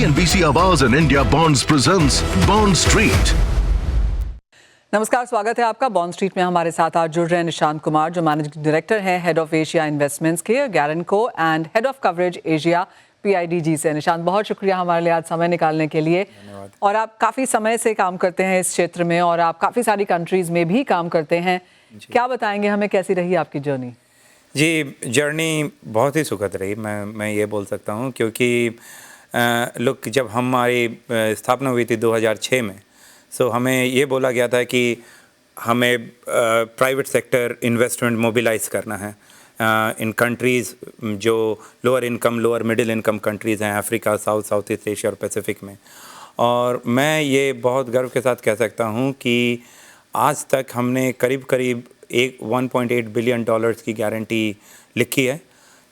CNBC Awaaz and India Bonds presents Bond Street. नमस्कार, स्वागत है आपका बॉन्ड स्ट्रीट में। हमारे साथ आज जुड़ रहे हैं निशांत कुमार, जो मैनेजिंग डायरेक्टर हैं हेड ऑफ एशिया इन्वेस्टमेंट्स के GuarantCo and head of coverage Asia PIDG से। निशांत, बहुत शुक्रिया हमारे लिए आज समय निकालने के लिए। और आप काफ़ी समय से काम करते हैं इस क्षेत्र में और आप काफ़ी सारी कंट्रीज़ में भी काम करते हैं। क्या बताएंगे हमें, कैसी रही आपकी जर्नी? जी, जर्नी बहुत ही सुखद रही, मैं ये बोल सकता हूँ, क्योंकि लोग जब हमारी स्थापना हुई थी 2006 में, सो हमें ये बोला गया था कि हमें प्राइवेट सेक्टर इन्वेस्टमेंट मोबिलाइज करना है इन कंट्रीज़ जो lower income, lower middle income countries हैं, अफ्रीका, साउथ ईस्ट एशिया और पैसिफिक में। और मैं ये बहुत गर्व के साथ कह सकता हूँ कि आज तक हमने करीब 1.8 बिलियन डॉलर्स की गारंटी लिखी है,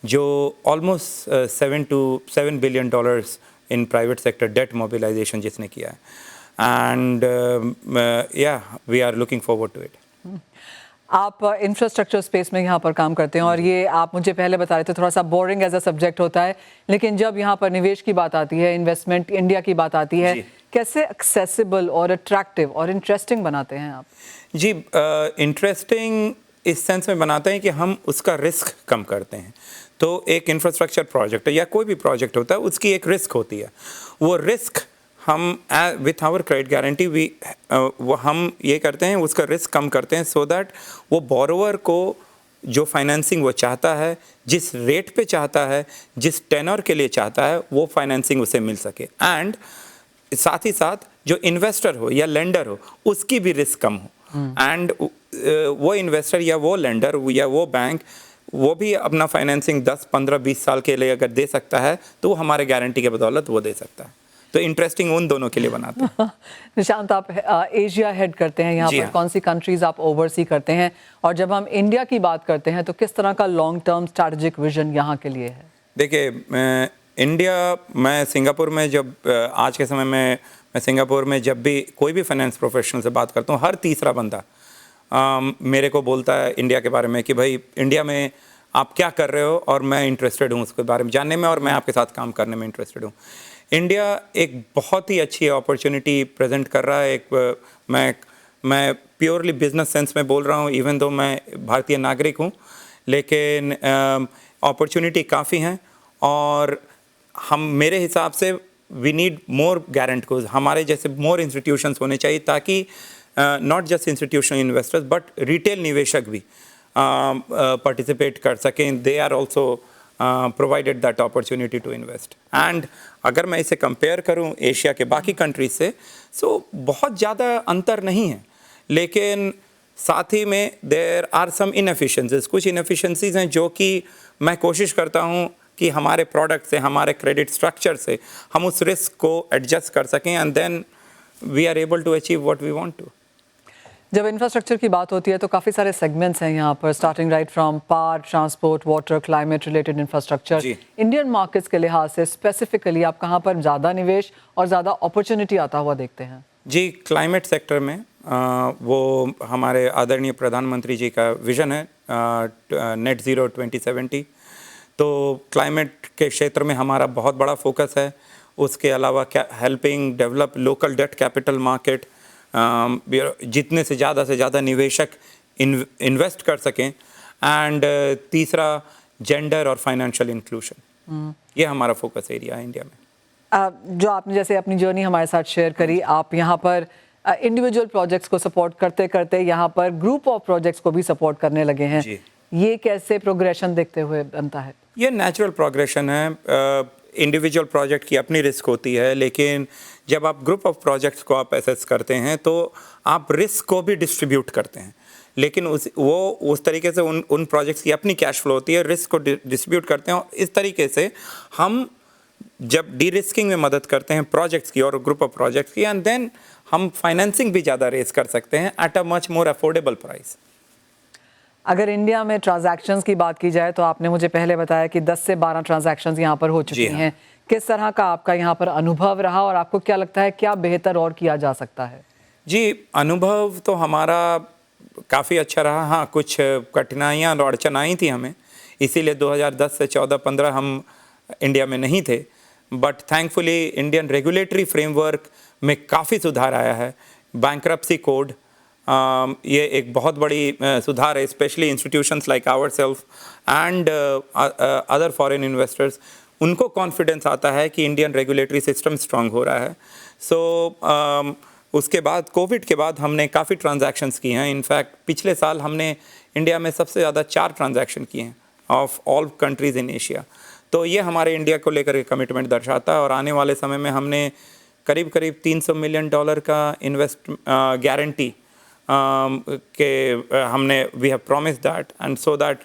जो almost 7 billion dollars in private sector debt mobilisation जिसने किया है। And we are looking forward to it. आप इंफ्रास्ट्रक्चर स्पेस में यहाँ पर काम करते हैं और ये आप मुझे पहले बता रहे थे थोड़ा सा बोरिंग एज अ सब्जेक्ट होता है, लेकिन जब यहाँ पर निवेश की बात आती है, इन्वेस्टमेंट इंडिया की बात आती है, कैसे एक्सेसिबल और अट्रैक्टिव और इंटरेस्टिंग बनाते हैं आप? जी, इंटरेस्टिंग इस सेंस में बनाते हैं कि हम उसका रिस्क कम करते हैं। तो एक इंफ्रास्ट्रक्चर प्रोजेक्ट है या कोई भी प्रोजेक्ट होता है, उसकी एक रिस्क होती है। वो रिस्क हम विथ आवर क्रेडिट गारंटी वो हम ये करते हैं, उसका रिस्क कम करते हैं, सो दैट वो बोरोवर को जो फाइनेंसिंग वो चाहता है, जिस रेट पे चाहता है, जिस टेनर के लिए चाहता है, वो फाइनेंसिंग उसे मिल सके। एंड साथ ही साथ जो इन्वेस्टर हो या लेंडर हो, उसकी भी रिस्क कम हो। एंड वो इन्वेस्टर या वो लेंडर या वो बैंक, वो भी अपना फाइनेंसिंग 10, 15, 20 साल के लिए अगर दे सकता है, तो वो हमारे गारंटी के बदौलत वो दे सकता है। तो इंटरेस्टिंग उन दोनों के लिए बनाते हैं। निशांत, आप एशिया हेड करते हैं यहाँ पर, कौन सी कंट्रीज आप ओवरसी करते हैं? और जब हम इंडिया की बात करते हैं तो किस तरह का लॉन्ग टर्म स्ट्रैटेजिक विजन यहाँ के लिए है? देखिए, इंडिया, मैं सिंगापुर में जब आज के समय में मैं सिंगापुर में जब भी कोई भी फाइनेंस प्रोफेशनल से बात करता हूँ, हर तीसरा बंदा मेरे को बोलता है इंडिया के बारे में कि भाई इंडिया में आप क्या कर रहे हो, और मैं इंटरेस्टेड हूँ उसके बारे में जानने में, और मैं आपके साथ काम करने में इंटरेस्टेड हूँ। इंडिया एक बहुत ही अच्छी अपॉर्चुनिटी प्रेजेंट कर रहा है। मैं प्योरली बिजनेस सेंस में बोल रहा हूँ, इवन दो मैं भारतीय नागरिक हूँ, लेकिन अपॉर्चुनिटी काफ़ी हैं। और हम, मेरे हिसाब से, वी नीड मोर गारंटर्स, हमारे जैसे मोर इंस्टीट्यूशंस होने चाहिए, ताकि not just institutional investors but retail निवेशक भी पार्टिसिपेट कर सकें। They are also provided that opportunity to invest. And अगर मैं इसे कंपेयर करूं एशिया के बाकी कंट्रीज से, सो बहुत ज़्यादा अंतर नहीं है, लेकिन साथ ही में देयर आर सम इनएफिशिएंसीज, कुछ इनएफिशिएंसीज हैं जो कि मैं कोशिश करता हूं कि हमारे प्रोडक्ट से, हमारे क्रेडिट स्ट्रक्चर से हम उस रिस्क को एडजस्ट कर सकें, and then we are able to achieve what we want to. जब इंफ्रास्ट्रक्चर की बात होती है तो काफ़ी सारे सेगमेंट्स हैं यहाँ पर, starting right from power, transport, water, climate related infrastructure. Indian markets के लिहाज से स्पेसिफिकली आप कहाँ पर ज़्यादा निवेश और ज़्यादा अपॉर्चुनिटी आता हुआ देखते हैं? जी, क्लाइमेट सेक्टर में वो हमारे आदरणीय प्रधानमंत्री जी का विजन है, नेट ज़ीरो 2070। तो क्लाइमेट के क्षेत्र में हमारा बहुत बड़ा फोकस है। उसके अलावा helping develop local debt capital market, जितने से ज़्यादा निवेशक इन्वेस्ट कर सकें। एंड तीसरा, जेंडर और फाइनेंशियल इंक्लूजन, ये हमारा फोकस एरिया है इंडिया में। जो आपने जैसे अपनी जर्नी हमारे साथ शेयर करी, आप यहाँ पर इंडिविजुअल प्रोजेक्ट्स को सपोर्ट करते करते यहाँ पर ग्रुप ऑफ प्रोजेक्ट्स को भी सपोर्ट करने लगे हैं। ये कैसे प्रोग्रेशन देखते हुए बनता है? ये नेचुरल प्रोग्रेशन है। इंडिविजुअल प्रोजेक्ट की अपनी रिस्क होती है, लेकिन जब आप ग्रुप ऑफ प्रोजेक्ट्स को आप एसेस करते हैं तो आप रिस्क को भी डिस्ट्रीब्यूट करते हैं, लेकिन उस तरीके से उन प्रोजेक्ट्स की अपनी कैश फ्लो होती है, रिस्क को डिस्ट्रीब्यूट करते हैं। और इस तरीके से हम जब डी रिस्किंग में मदद करते हैं प्रोजेक्ट्स की और ग्रुप ऑफ प्रोजेक्ट्स की, एंड देन हम फाइनेंसिंग भी ज़्यादा रेज कर सकते हैं at a much more affordable price. अगर इंडिया में ट्रांजैक्शंस की बात की जाए तो आपने मुझे पहले बताया कि 10 से 12 ट्रांजैक्शंस यहाँ पर हो चुकी हैं। किस तरह का आपका यहाँ पर अनुभव रहा और आपको क्या लगता है क्या बेहतर और किया जा सकता है? जी, अनुभव तो हमारा काफ़ी अच्छा रहा। हाँ, कुछ कठिनाइयाँ और अड़चन आई थी हमें, इसीलिए 2010 से 14-15 हम इंडिया में नहीं थे। But thankfully Indian regulatory framework में काफ़ी सुधार आया है। बैंक्रप्सी कोड ये एक बहुत बड़ी सुधार है, specially institutions like our self and other foreign investors, उनको कॉन्फिडेंस आता है कि इंडियन रेगुलेटरी सिस्टम स्ट्रांग हो रहा है। सो उसके बाद कोविड के बाद हमने काफ़ी ट्रांजैक्शंस की हैं। इनफैक्ट पिछले साल हमने इंडिया में सबसे ज़्यादा 4 ट्रांजैक्शन किए हैं of all countries in Asia. तो ये हमारे इंडिया को लेकर कमिटमेंट दर्शाता है और आने वाले समय में हमने करीब करीब $300 मिलियन का इन्वेस्ट गारंटी के हमने we have promise that and so that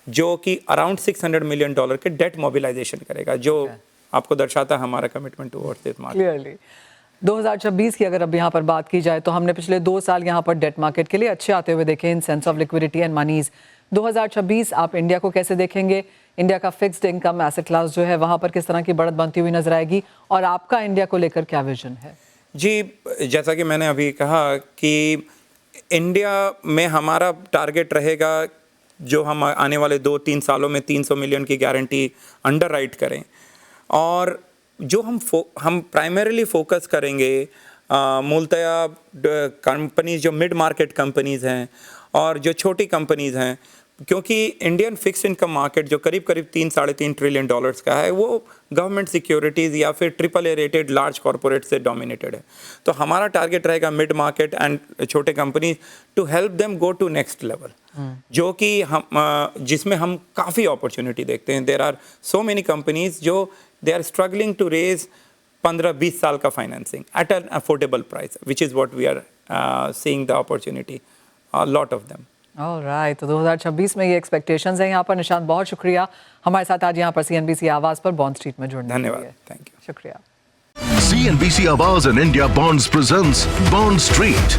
जो कि अराउंड $600 मिलियन के डेट मोबिलाइजेशन करेगा, जो आपको दर्शाता है हमारा commitment towards this market. Clearly 2026 की अगर अब यहाँ पर बात की जाए तो हमने पिछले 2 साल यहाँ पर डेट मार्केट के लिए अच्छे आते हुए देखे in sense of liquidity and monies. 2026 आप इंडिया को कैसे देखेंगे? इंडिया का फिक्स्ड इनकम एसेट क्लास जो है वहाँ पर किस तरह की बढ़त बनती हुई नजर आएगी और आपका इंडिया को लेकर क्या विजन है? जी, जैसा कि मैंने अभी कहा कि इंडिया में हमारा टारगेट रहेगा जो हम आने वाले 2-3 सालों में 300 मिलियन की गारंटी अंडर राइट करें, और जो हम प्राइमरीली फोकस करेंगे मूलतया कंपनीज जो मिड मार्केट कंपनीज़ हैं और जो छोटी कंपनीज़ हैं, क्योंकि इंडियन फिक्स्ड इनकम मार्केट जो करीब करीब $3-3.5 ट्रिलियन का है वो गवर्नमेंट सिक्योरिटीज़ या फिर AAA रेटेड लार्ज कॉरपोरेट से डोमिनेटेड है। तो हमारा टारगेट रहेगा मिड मार्केट एंड छोटे companies to help them go to next level, जो कि हम जिसमें हम काफ़ी अपॉर्चुनिटी देखते हैं। There are so many companies जो they are struggling to raise 15-20 साल का financing at an affordable price, which is what we are seeing the opportunity, lot of them. Alright, तो 2026 में ये एक्सपेक्टेशंस हैं यहाँ पर। निशांत, बहुत शुक्रिया हमारे साथ आज यहाँ पर CNBC आवाज़ पर बॉन्ड स्ट्रीट में जुड़ने के लिए। धन्यवाद, थैंक यू, शुक्रिया। CNBC Awaaz and India Bonds presents Bond Street.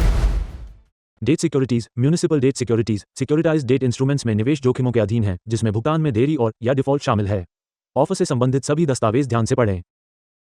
Debt securities, municipal debt securities, सिक्योरिटाइज्ड debt instruments में निवेश जोखिमों के अधीन है, जिसमें भुगतान में देरी और या डिफॉल्ट शामिल है। ऑफर से संबंधित सभी दस्तावेज ध्यान से पढ़ें।